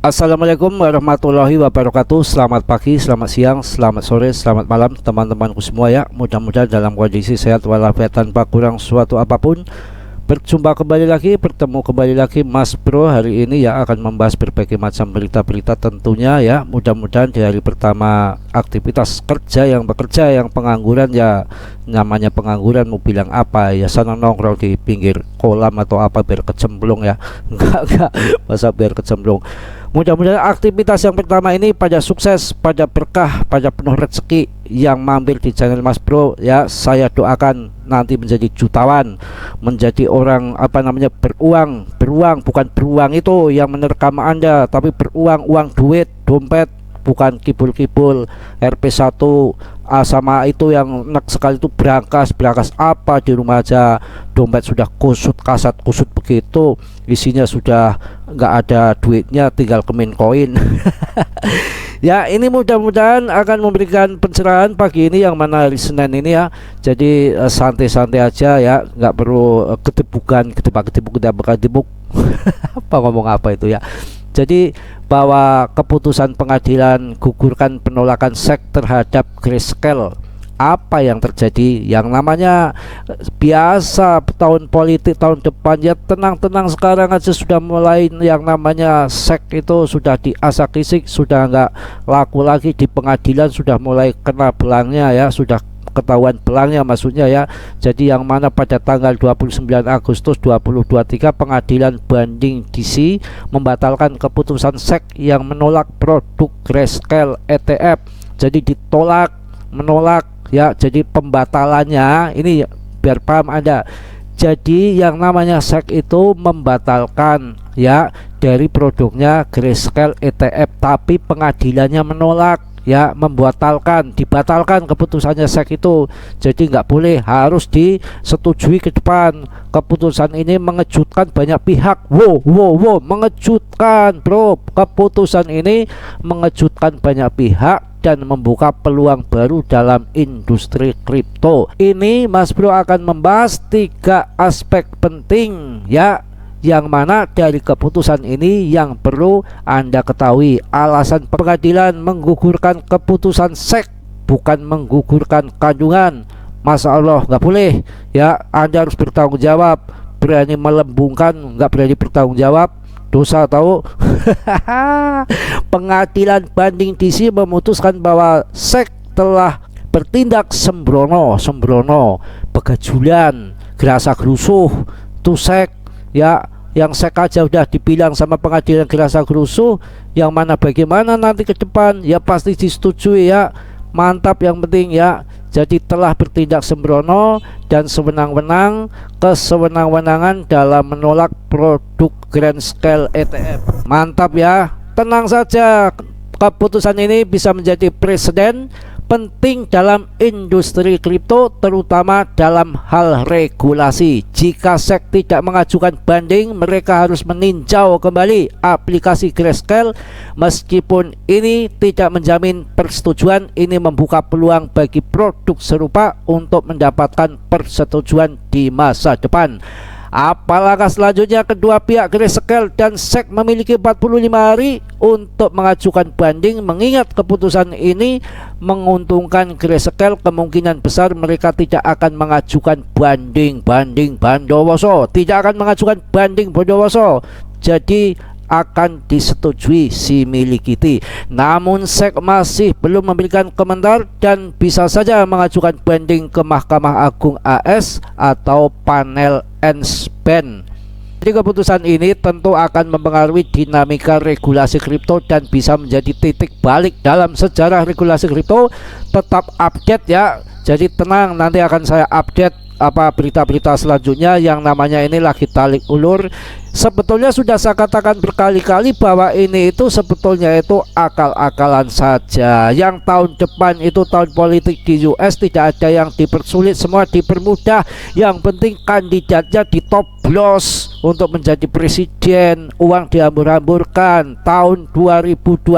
Assalamualaikum warahmatullahi wabarakatuh. Selamat pagi, selamat siang, selamat sore, selamat malam teman-temanku semua ya. Mudah-mudahan dalam kondisi sehat walafiat tanpa kurang suatu apapun. Berjumpa kembali lagi, bertemu kembali lagi Mas Bro hari ini ya, akan membahas berbagai macam berita-berita tentunya ya. Mudah-mudahan di hari pertama aktivitas kerja yang bekerja, yang pengangguran ya, namanya pengangguran mau bilang apa ya, sana nongkrong di pinggir kolam atau apa biar kecemplung ya. Enggak, masa biar kecemplung. Mudah-mudahan aktivitas yang pertama ini pada sukses, pada berkah, pada penuh rezeki. Yang mampir di channel Mas Bro ya, saya doakan nanti menjadi jutawan, menjadi orang beruang, bukan beruang itu yang menerkam Anda, tapi beruang, uang duit, dompet, bukan kibul-kibul RP1 sama itu yang enak sekali itu berangkas apa di rumah aja, dompet sudah kusut kasat kusut begitu, isinya sudah nggak ada duitnya, tinggal kemin koin. Ya, ini mudah-mudahan akan memberikan pencerahan pagi ini yang mana hari Senin ini ya. Jadi santai-santai aja ya, nggak perlu gedebuk apa ngomong apa itu ya. Jadi bahwa keputusan pengadilan gugurkan penolakan SEK terhadap Grayscale, apa yang terjadi, yang namanya biasa tahun politik tahun depan ya, tenang-tenang sekarang aja sudah mulai yang namanya SEK itu sudah diasak-isik, sudah nggak laku lagi di pengadilan, sudah mulai kena belangnya ya, sudah ketahuan belangnya maksudnya ya. Jadi yang mana pada tanggal 29 Agustus 2023 Pengadilan Banding DC membatalkan keputusan SEK yang menolak produk Grayscale ETF. Jadi ditolak, menolak ya. Jadi pembatalannya ini biar paham Anda. Jadi yang namanya SEK itu membatalkan ya dari produknya Grayscale ETF, tapi pengadilannya menolak ya, dibatalkan keputusannya SEK itu. Jadi nggak boleh, harus disetujui ke depan. Keputusan ini mengejutkan banyak pihak. Wow, mengejutkan bro, keputusan ini mengejutkan banyak pihak dan membuka peluang baru dalam industri kripto. Ini Mas Bro akan membahas 3 aspek penting ya, yang mana dari keputusan ini yang perlu Anda ketahui. Alasan pengadilan menggugurkan keputusan SEK bukan menggugurkan kandungan. Masya Allah, nggak boleh ya. Anda harus bertanggung jawab. Berani melembungkan, nggak berani bertanggung jawab, dosa tahu. Pengadilan Banding DC memutuskan bahwa SEK telah bertindak sembrono, begajulan, gerasa gerusuh tuh SEK ya. Yang SEK aja udah dibilang sama pengadilan gerasa gerusuh, yang mana bagaimana nanti ke depan ya pasti disetujui ya. Mantap, yang penting ya. Jadi telah bertindak sembrono dan sewenang-wenang, kesewenang-wenangan dalam menolak produk Grayscale ETF. Mantap ya, tenang saja. Keputusan ini bisa menjadi presiden penting dalam industri kripto, terutama dalam hal regulasi. Jika SEK tidak mengajukan banding, mereka harus meninjau kembali aplikasi Grayscale. Meskipun ini tidak menjamin persetujuan, ini membuka peluang bagi produk serupa untuk mendapatkan persetujuan di masa depan. Apalagi selanjutnya, kedua pihak Grayscale dan SEK memiliki 45 hari untuk mengajukan banding. Mengingat keputusan ini menguntungkan Grayscale, kemungkinan besar mereka tidak akan mengajukan banding Bondowoso, tidak akan mengajukan banding Bondowoso. Jadi akan disetujui si milikiti. Namun SEK masih belum memberikan komentar dan bisa saja mengajukan banding ke Mahkamah Agung AS atau panel ENSPEN. Jadi keputusan ini tentu akan mempengaruhi dinamika regulasi kripto dan bisa menjadi titik balik dalam sejarah regulasi kripto. Tetap update ya. Jadi tenang, nanti akan saya update berita-berita selanjutnya. Yang namanya ini lagi tarik ulur. Sebetulnya sudah saya katakan berkali-kali bahwa ini itu sebetulnya itu akal-akalan saja. Yang tahun depan itu tahun politik di US, tidak ada yang dipersulit, semua dipermudah. Yang penting kandidatnya ditoblos untuk menjadi presiden. Uang dihambur-hamburkan. Tahun 2024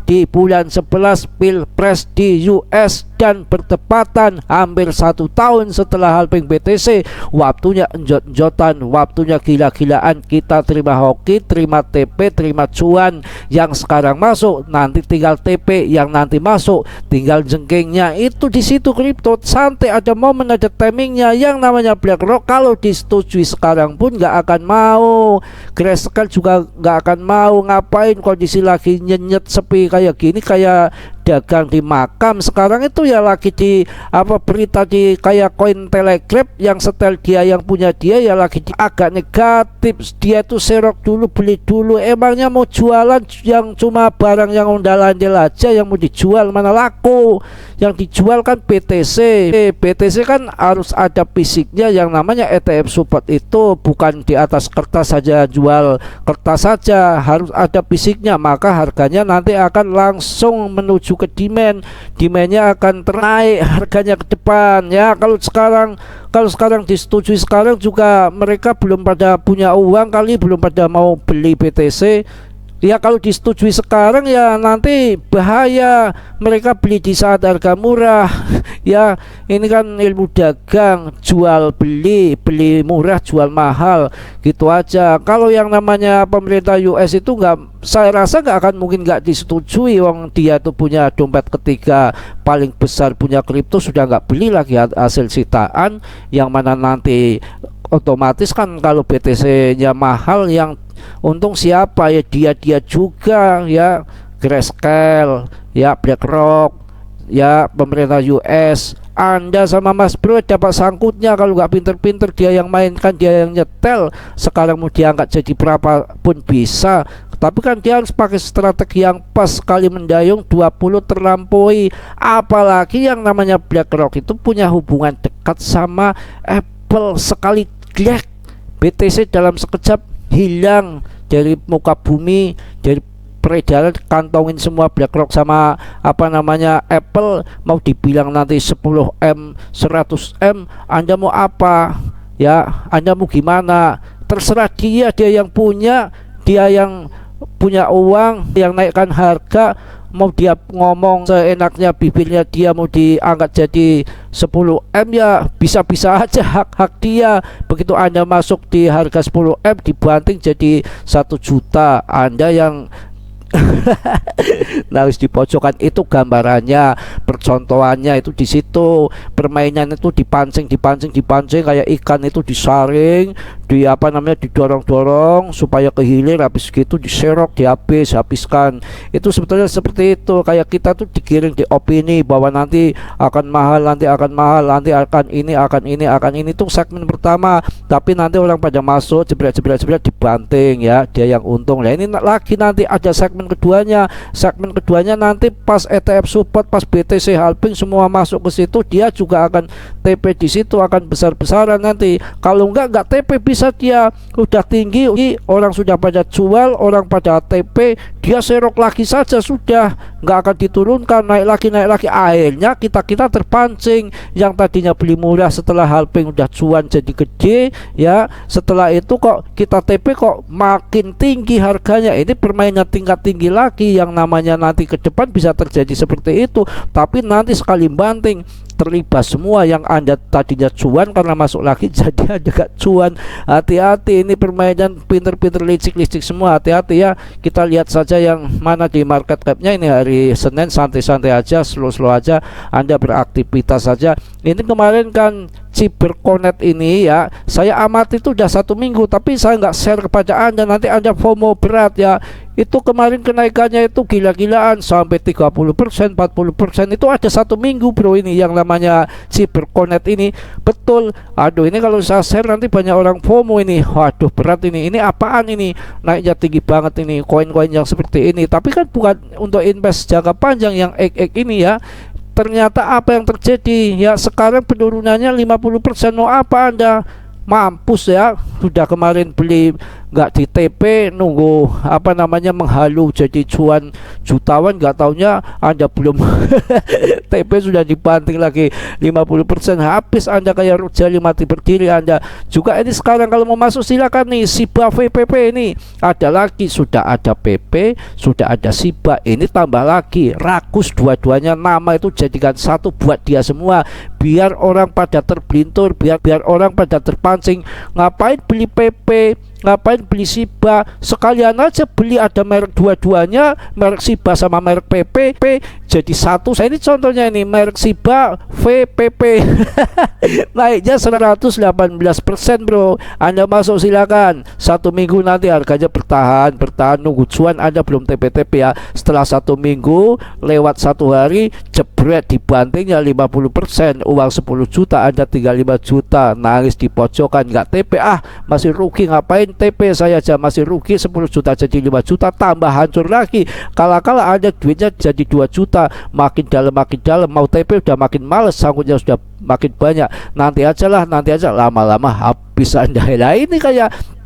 di bulan 11 Pilpres di US, dan bertepatan hampir 1 tahun setelah halving BTC. Waktunya enjot-enjotan, waktunya gila-gilaan, kerjaan, kita terima hoki, terima TP, terima cuan yang sekarang masuk, nanti tinggal TP yang nanti masuk, tinggal jengkingnya. Itu di situ kripto santai, ada momen, ada timingnya. Yang namanya BlackRock kalau disetujui sekarang pun nggak akan mau, Grayscale juga nggak akan mau. Ngapain kondisi lagi nyenyet sepi kayak gini, kayak dagang di makam sekarang itu ya, lagi di apa berita di kayak koin Telegraph yang setel dia, yang punya dia ya lagi agak negatif. Dia tuh serok dulu, beli dulu. Emangnya mau jualan yang cuma barang yang ondal-ondel aja yang mau dijual, mana laku. Yang dijual kan BTC. BTC kan harus ada fisiknya, yang namanya ETF support itu bukan di atas kertas saja, jual kertas saja, harus ada fisiknya. Maka harganya nanti akan langsung menuju ke demandnya akan ternaik harganya ke depan ya. Kalau sekarang disetujui sekarang juga mereka belum pada punya uang kali, belum pada mau beli BTC ya. Kalau disetujui sekarang ya nanti bahaya, mereka beli di saat harga murah ya. Ini kan ilmu dagang, jual beli, beli murah jual mahal gitu aja. Kalau yang namanya pemerintah US itu nggak, saya rasa nggak akan mungkin nggak disetujui. Wong dia tuh punya dompet ketiga paling besar, punya kripto, sudah nggak beli lagi hasil sitaan, yang mana nanti otomatis kan kalau BTC-nya mahal, yang untung siapa ya, dia juga ya, Grayscale ya, BlackRock ya, pemerintah US. Anda sama Mas Bro dapat sangkutnya. Kalau nggak pinter-pinter dia yang mainkan, dia yang nyetel, sekarang mau diangkat jadi berapa pun bisa. Tapi kan dia harus pakai strategi yang pas, sekali mendayung 20 terlampaui. Apalagi yang namanya BlackRock itu punya hubungan dekat sama Apple. Sekali glek BTC dalam sekejap hilang dari muka bumi, dari peredaran, kantongin semua BlackRock sama apa namanya Apple. Mau dibilang nanti 10M 100M, Anda mau apa ya, Anda mau gimana, terserah dia yang punya, dia yang punya uang, yang naikkan harga. Mau dia ngomong seenaknya bibirnya, dia mau diangkat jadi 10M ya bisa-bisa aja, hak-hak dia. Begitu Anda masuk di harga 10M dibanting jadi 1 juta, Anda yang nah, harus di pojokan itu gambarannya, percontohannya itu di situ. Permainan itu dipancing kayak ikan itu disaring, di apa namanya didorong-dorong supaya kehilir, habis gitu diserok, habiskan. Itu sebetulnya seperti itu. Kayak kita tuh digiring di opini bahwa nanti akan mahal, nanti akan ini itu segmen pertama. Tapi nanti orang pada masuk jebret dibanting ya, dia yang untung. Nah ini lagi nanti ada segmen keduanya nanti pas ETF support, pas BTC halving semua masuk ke situ, dia juga akan TP di situ, akan besar-besaran nanti. Kalau enggak TP, bisa dia udah tinggi, orang sudah pada jual, orang pada TP, dia serok lagi saja, sudah nggak akan diturunkan, naik lagi. Akhirnya kita terpancing. Yang tadinya beli murah, setelah halving udah cuan jadi gede ya, setelah itu kok kita TP kok makin tinggi harganya. Ini permainan tingkat tinggi lagi, yang namanya nanti ke depan bisa terjadi seperti itu. Tapi nanti sekali banting terlibat semua, yang Anda tadinya cuan karena masuk lagi jadi Anda gak cuan. Hati-hati, ini permainan pinter-pinter licik semua. Hati-hati ya. Kita lihat saja yang mana di market capnya. Ini hari Senin, santai-santai aja, slow aja, Anda beraktivitas saja. Ini kemarin kan CyberConnect ini ya, saya amati itu udah 1 minggu, tapi saya nggak share kepada Anda, nanti Anda FOMO berat ya. Itu kemarin kenaikannya itu gila-gilaan sampai 30%, 40%. Itu ada 1 minggu bro, ini yang namanya CyberConnect ini. Betul, aduh ini kalau saya share nanti banyak orang FOMO ini. Waduh berat ini apaan ini, naiknya tinggi banget ini, koin-koin yang seperti ini. Tapi kan bukan untuk invest jangka panjang yang ini ya. Ternyata apa yang terjadi ya, sekarang penurunannya 50%. Mau apa Anda? Mampus ya, sudah kemarin beli nggak di TP, nunggu apa namanya menghalu jadi cuan jutawan, nggak taunya Anda belum TP sudah dibanting lagi 50%, habis Anda kayak rujali mati berdiri Anda juga. Ini sekarang kalau mau masuk silakan nih, SIBA VPP ini ada lagi, sudah ada PP, sudah ada SIBA, ini tambah lagi rakus, dua-duanya nama itu jadikan satu buat dia semua, biar orang pada terbelintur, biar orang pada terpancing. Ngapain beli PP ngapain beli Shiba, sekalian aja beli ada merek dua-duanya, merek Shiba sama merek PP jadi satu. Saya ini contohnya ini merek Shiba VPP naiknya 118% bro. Anda masuk silakan, 1 minggu nanti harganya bertahan nunggu cuan. Anda belum TP-TP ya, setelah 1 minggu lewat 1 hari jebret dibantingnya 50%, uang 10 juta Anda tinggal 5 juta, nangis di pojokan, nggak TP, masih rugi, ngapain TP, saya aja masih rugi 10 juta jadi 5 juta, tambah hancur lagi. Kala-kala ada duitnya jadi 2 juta, makin dalam mau TP udah makin males, sangkutnya sudah makin banyak, nanti aja, lama-lama habis Anda. Nah ini kayak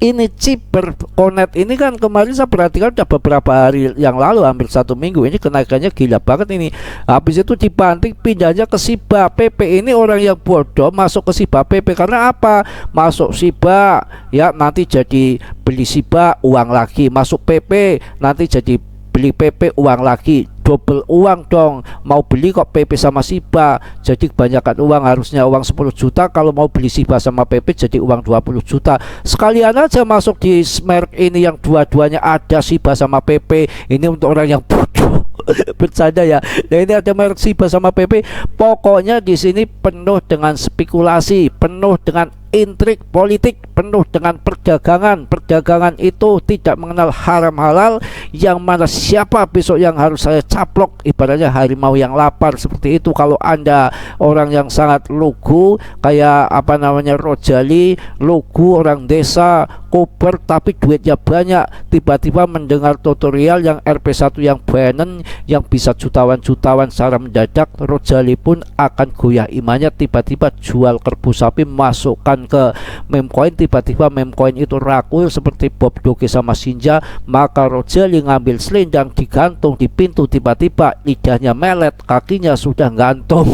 ini Chipper Connect ini kan kemarin saya perhatikan udah beberapa hari yang lalu, hampir 1 minggu ini kenaikannya gila banget ini. Habis itu dibanting pindahnya ke Shiba PP. Ini orang yang bodoh masuk ke Shiba PP karena apa? Masuk Shiba ya nanti jadi beli Shiba uang lagi, masuk PP nanti jadi beli PP uang lagi, double uang dong. Mau beli kok PP sama Shiba jadi kebanyakan uang, harusnya uang 10 juta, kalau mau beli Shiba sama PP jadi uang 20 juta. Sekalian aja masuk di merek ini yang dua-duanya ada Shiba sama PP. Ini untuk orang yang bodoh bercanda ya. Nah ini ada merek Shiba sama PP. Pokoknya di sini penuh dengan spekulasi, penuh dengan intrik politik, penuh dengan perdagangan. Perdagangan itu tidak mengenal haram halal, yang mana siapa besok yang harus saya caplok, ibaratnya harimau yang lapar seperti itu. Kalau Anda orang yang sangat lugu kayak apa namanya Rojali, lugu orang desa koper tapi duitnya banyak, tiba-tiba mendengar tutorial yang RP1 yang Binance yang bisa jutawan-jutawan secara mendadak, Rojali pun akan goyah imannya, tiba-tiba jual kerbau sapi, masukkan ke meme coin, tiba-tiba meme coin itu rakul seperti Bob Doge sama Sinja. Maka Rojali ngambil selendang digantung di pintu, tiba-tiba lidahnya melet, kakinya sudah gantung.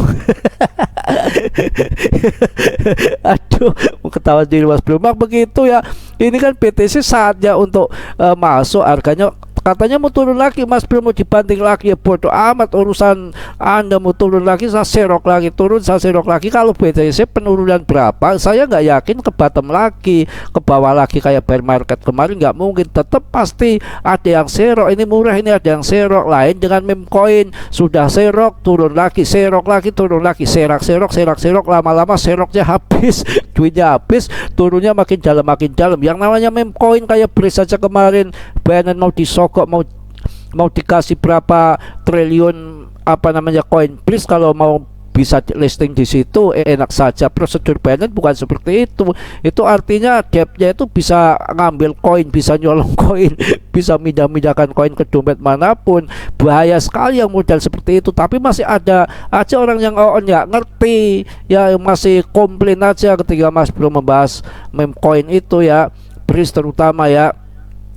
Aduh, mau ketawa jadi Mas Bro. Begitu ya. Ini kan BTC saatnya untuk masuk, harganya katanya mau turun lagi Mas Bro, mau dibanting lagi, ya bodoh amat urusan Anda. Mau turun lagi saya serok lagi, turun saya serok lagi. Kalau BTC penurunan berapa saya nggak yakin ke bottom lagi, ke bawah lagi kayak bear market kemarin, nggak mungkin. Tetap pasti ada yang serok, ini murah, ini ada yang serok. Lain dengan meme coin, sudah serok turun lagi, serok lagi turun lagi, serok, lama-lama seroknya habis duitnya habis, turunnya makin dalam. Yang namanya meme coin kayak Breeze saja kemarin, Binance mau disogok, mau dikasih berapa triliun apa namanya koin Breeze, kalau mau bisa listing di situ enak saja. Prosedur Binance bukan seperti itu. Itu artinya depthnya itu bisa ngambil koin, bisa nyolong koin, bisa mindah-mindahkan koin ke dompet manapun. Bahaya sekali yang modal seperti itu. Tapi masih ada aja orang yang nggak ngerti ya, masih komplain aja ketika Mas Bro membahas meme coin itu ya, Breeze terutama ya.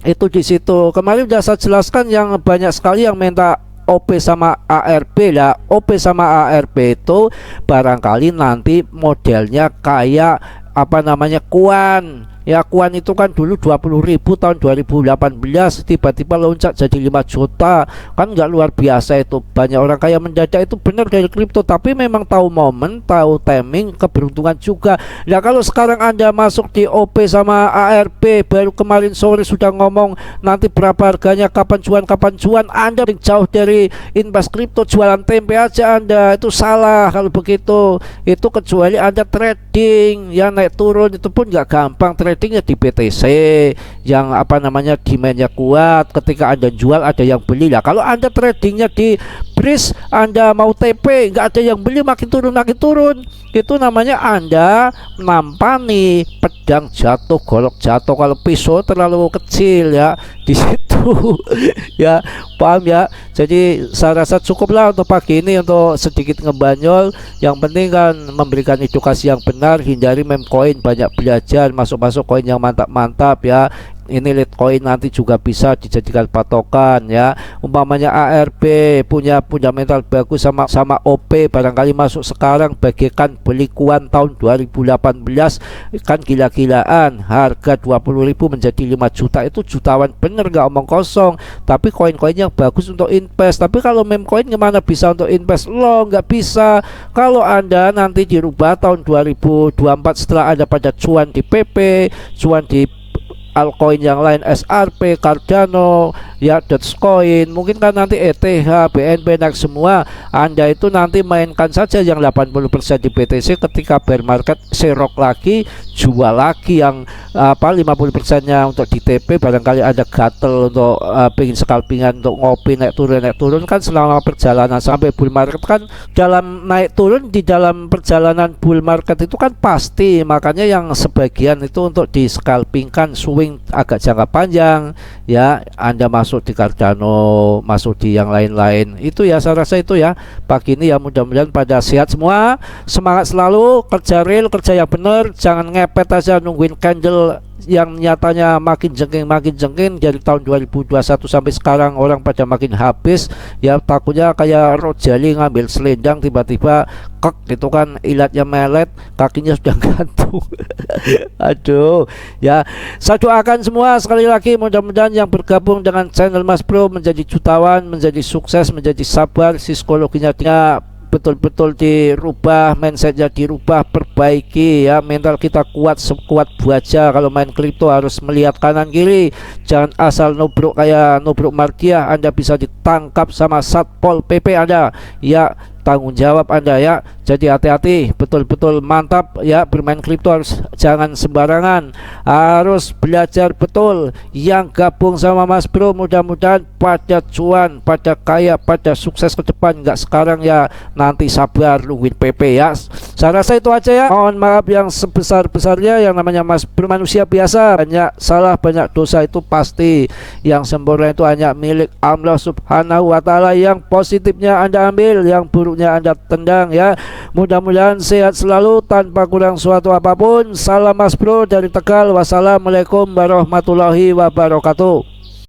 Itu di situ kemarin udah saya jelaskan, yang banyak sekali yang minta OP sama ARP lah. OP sama ARP itu barangkali nanti modelnya kayak apa namanya Kuan. Ya Kuan itu kan dulu 20.000 tahun 2018, tiba-tiba loncat jadi 5 juta. Kan nggak luar biasa itu. Banyak orang kaya mendadak itu benar dari kripto, tapi memang tahu momen, tahu timing, keberuntungan juga. Nah kalau sekarang Anda masuk di OP sama ARP, baru kemarin sore sudah ngomong nanti berapa harganya, kapan cuan, Anda jauh dari invest kripto, jualan tempe aja Anda. Itu salah kalau begitu. Itu kecuali Anda trading, ya naik turun itu pun nggak gampang. Tradingnya di BTC yang apa namanya demandnya kuat, ketika Anda jual ada yang beli lah. Kalau Anda tradingnya di Breeze, Anda mau TP nggak ada yang beli, makin turun, itu namanya Anda nampani pedang jatuh, golok jatuh. Kalau pisau terlalu kecil ya di situ ya, paham ya. Jadi saya rasa cukuplah untuk pagi ini untuk sedikit ngebanyol. Yang penting kan memberikan edukasi yang benar, hindari meme coin, banyak belajar, masuk koin yang mantap-mantap ya. Ini Litecoin nanti juga bisa dijadikan patokan ya. Umpamanya ARP punya fundamental bagus sama OP, barangkali masuk sekarang bagikan beli Kuan tahun 2018 kan gila-gilaan, harga 20.000 menjadi 5 juta, itu jutawan bener, nggak omong kosong. Tapi koin-koin yang bagus untuk invest. Tapi kalau meme coin gimana bisa untuk invest? Lo nggak bisa. Kalau Anda nanti dirubah tahun 2024 setelah Anda pada cuan di PP, cuan di altcoin yang lain, SRP, Cardano, ya Dogecoin, mungkin kan nanti ETH, BNB naik semua. Anda itu nanti mainkan saja yang 80% di BTC, ketika bear market serok lagi, jual lagi yang 50%-nya untuk di TP. Barangkali ada gatel untuk pengen scalpingan, untuk ngopi naik turun kan selama perjalanan sampai bull market. Kan dalam naik turun di dalam perjalanan bull market itu kan pasti, makanya yang sebagian itu untuk di scalpingkan, swing agak jangka panjang ya. Anda masuk di Cardano, masuk di yang lain-lain itu ya. Saya rasa itu ya pagi ini ya. Mudah-mudahan pada sehat semua, semangat selalu, kerja real, kerja yang benar, jangan ngepet aja nungguin candle yang nyatanya makin jengking dari tahun 2021 sampai sekarang. Orang pada makin habis ya, takutnya kayak Rojali ngambil selendang tiba-tiba kek gitu kan, ilatnya melet, kakinya sudah gantung. Aduh ya, saya doakan semua sekali lagi, mudah-mudahan yang bergabung dengan channel Mas Bro menjadi jutawan, menjadi sukses, menjadi sabar, psikologinya dia betul-betul dirubah, mindsetnya dirubah, perbaiki ya. Mental kita kuat, sekuat baja. Kalau main kripto harus melihat kanan kiri, jangan asal nubruk kayak nubruk Mardia. Anda bisa ditangkap sama Satpol PP Anda ya, tanggung jawab Anda ya. Jadi hati-hati, betul-betul mantap ya. Bermain kripto harus jangan sembarangan, harus belajar betul. Yang gabung sama Mas Bro mudah-mudahan pada cuan, pada kaya, pada sukses ke depan, nggak sekarang ya, nanti sabar nungguin PP ya. Saya rasa itu aja ya. Mohon maaf yang sebesar-besarnya. Yang namanya Mas Bro manusia biasa, banyak salah, banyak dosa, itu pasti. Yang sempurna itu hanya milik Allah Subhanahu wa Ta'ala. Yang positifnya Anda ambil, yang buruknya Anda tendang ya. Mudah-mudahan sehat selalu tanpa kurang suatu apapun. Salam Mas Bro dari Tegal. Wassalamualaikum warahmatullahi wabarakatuh.